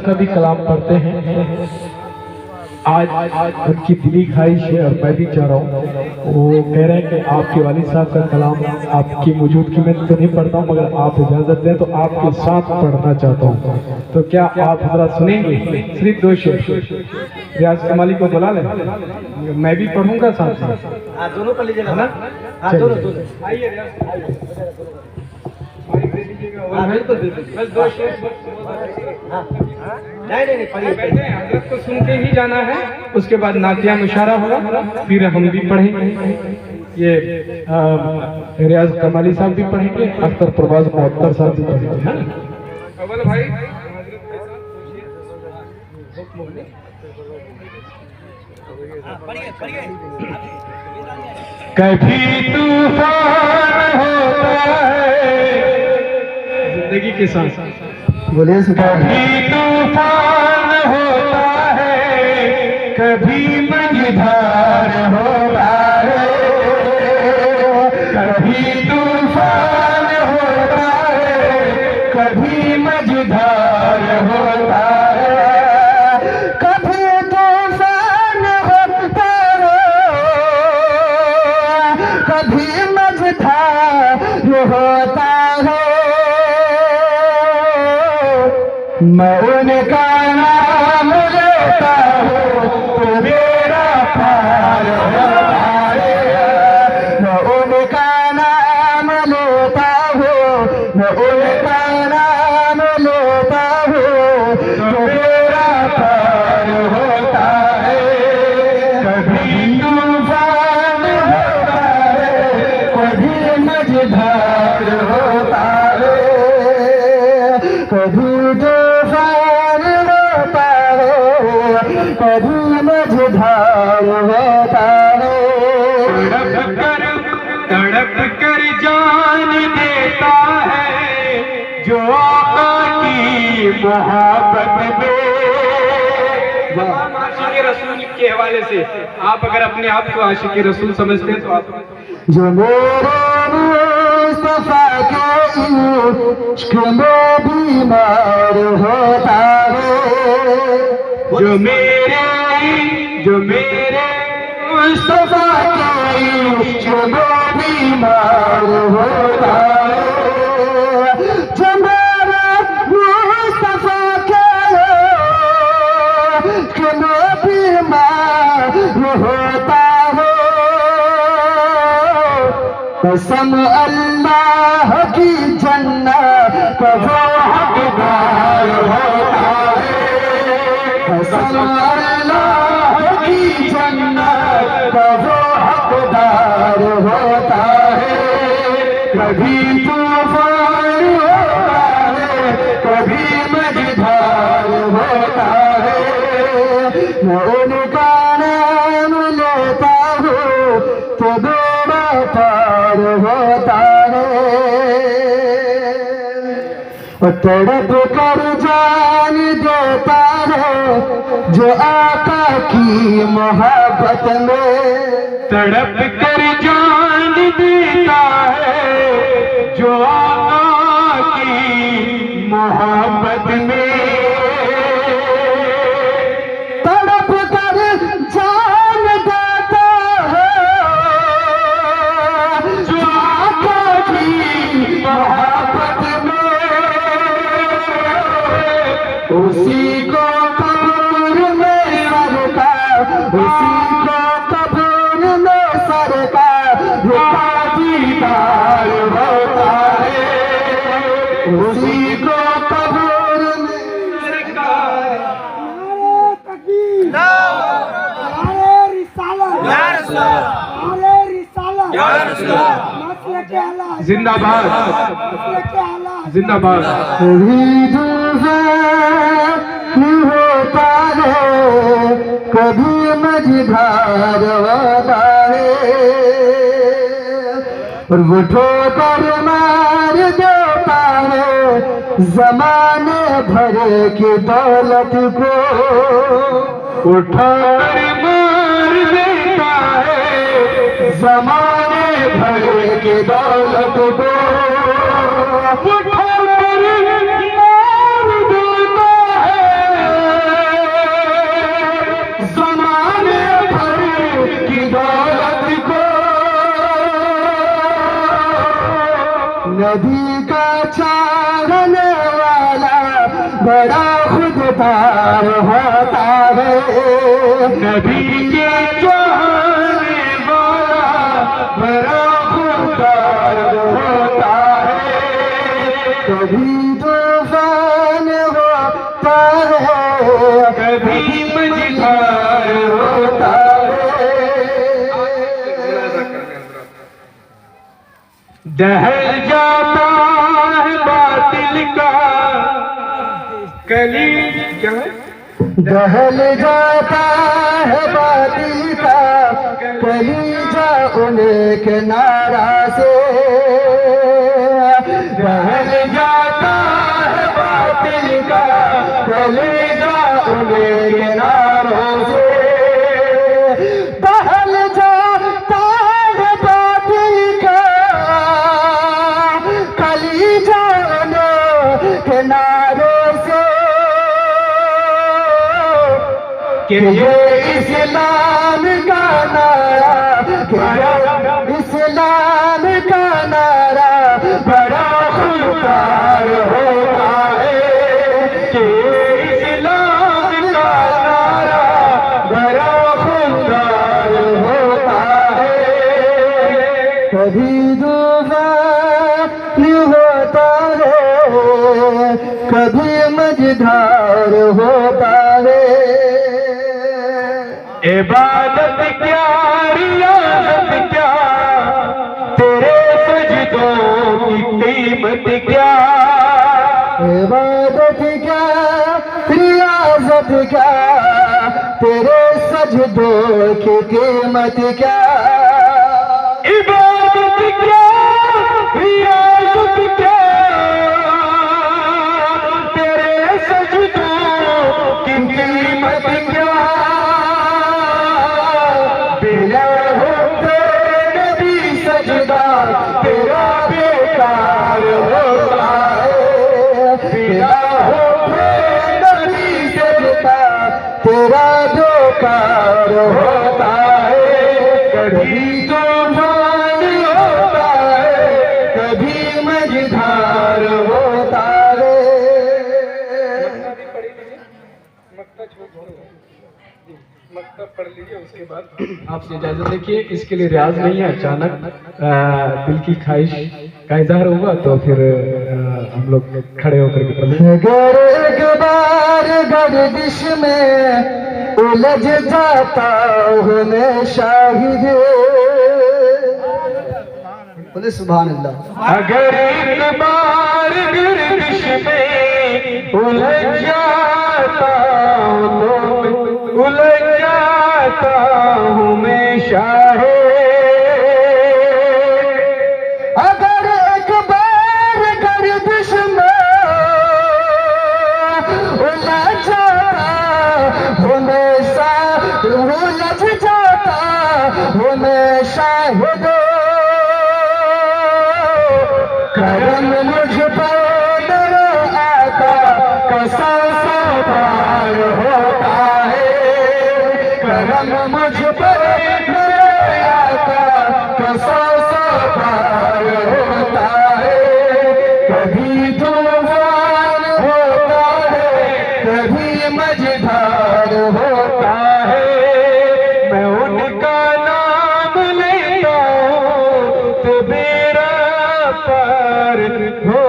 का भी कलाम पढ़ते हैं। आज उनकी दिली ख्वाहिश है और मैं भी चाह रहा हूँ, वो कह रहे हैं कि आपके वालिद साहब का कलाम आपकी मौजूदगी में तो नहीं पढ़ता हूँ, मगर आप इजाज़त दें तो आपके साथ पढ़ना चाहता हूँ। तो क्या आप जरा सुनेंगे? सिर्फ 2 शेर रियाज कमाली को बुला लें, मैं भी पढ़ूंगा साथ में। दोनों कर लीजिएगा ना। हाँ दोनों आइए बस 2 शेर। नहीं बैठे हजरत को सुन के ही जाना है, उसके बाद नातिया मुशारा होगा, फिर हम भी पढ़ेंगे। ये रियाज कमाली साहब भी पढ़ेंगे, अख्तर प्रवाज मोहत्तर साहब भी पढ़ेंगे, है ना? अव्वल भाई कभी तूफान होता है जिंदगी के साथ, बोलिए कभी तूफान होता है, कभी मझधार होता है, कभी तूफान होता है, कभी मझधार होता है, कभी तूफान होता है, कभी मझधार होता है। मैं उनका नाम लेता हूँ तो मेरा पार होता है। मैं उनका नाम लेता हूँ, मैं उनका नाम लेता हूँ तो मेरा पार होता है। कभी तूफान होता है, कभी मझधार होता है, कभी तूफान होता है, कभी मझधार होता है। तड़प कर जान देता है जो आका की मोहब्बत में। आशिक़ रसूल के हवाले से आप अगर अपने आप को आशिक़ रसूल समझते हैं तो आप जो मेरे मुस्तफा के इश्क में बीमार होता है, जो मेरे मुस्तफा के इश्क में बीमार होता है, जो मेरे मुस्तफा के इश्क में बीमार होता है। कसम अल्लाह की जन्नत का वो हकदार होता है, कसम अल्लाह की जन्नत का वो हकदार होता है। कभी तूफान होता है, कभी मझधार होता है, मैं उनका नाम लेता हूँ तो बेड़ा पार होता है। तड़प कर जान देता है जो आका की मोहब्बत में, तड़प कर जान देता है जो आका की मोहब्बत में। तड़प कर जान देता है जो आका की मोहब्बत में। उसी को कब्र में सरकार, उसी को कब्र में सरकार का दीदार होता है, उसी को कब्र में जिंदाबाद जिंदाबाद। कभी तूफान होता है, कभी मझधार होता है, और वो ठोकर मार देता है जमाने भर की दौलत को, उठाकर मार देता है जमाने भर की दौलत को, उठाकर मार देता है नबी का चाहने वाला बड़ा खुददार होता है। नबी के चाहने वाला बड़ा खुददार होता है। कभी तूफान होता है, कभी मझधार होता है। दहल जाता है बातिल का कली, क्या है? दहल जाता है बातिल का कलीजा उन्हें के नारा से। दहल जाता है बातिल का कलीजा उन्हें के नारों से। दहल जाता है बातिल का कलीजा उन्हें के नारों से। कि ये इस्लाम का नारा, इस्लाम का नारा बड़ा खुददार होता है। कि इस्लाम का नारा बड़ा खुददार होता है। कभी तूफान होता है, कभी मझधार होता है। इबादत क्या रियाजत क्या, तेरे सजदों की कीमत क्या। इबादत क्या रियाजत क्या, तेरे सजदों की कीमत क्या। इबादत क्या रियाजत क्या, तेरे सजदों की कीमत क्या। तेरा बेकार होता है। बिना नबी सजदा तेरा बेकार होता है। कभी तूफान होता है, कभी मझधार होता है। मक्तब पढ़ लीजिए, उसके बाद आपसे इजाजत। देखिए इसके लिए रियाज नहीं है, अचानक दिल की ख्वाहिश का इजहार होगा तो फिर हम लोग खड़े होकर के पढ़ेंगे। अगर एक बार गर्दिश में उलझ जाता हूँ मैं शाहिद, बोले सुभान अल्लाह। अगर एक बार गर्दिश में उलझ जाता हूँ तो उलझ जाता हूँ मैं शाहिद। अगर एक बार गर्दिश में उलझ जाता हूँ मैं उलझ जाता हूँ मैं शाहिद। करम मुझ पर मेरे आका का सवार होता है। करम मुझ पर मेरे आका का सवार होता है। कभी तूफान होता है, कभी मझधार होता है। मैं उनका नाम लेता हूँ तो बेड़ा पार हो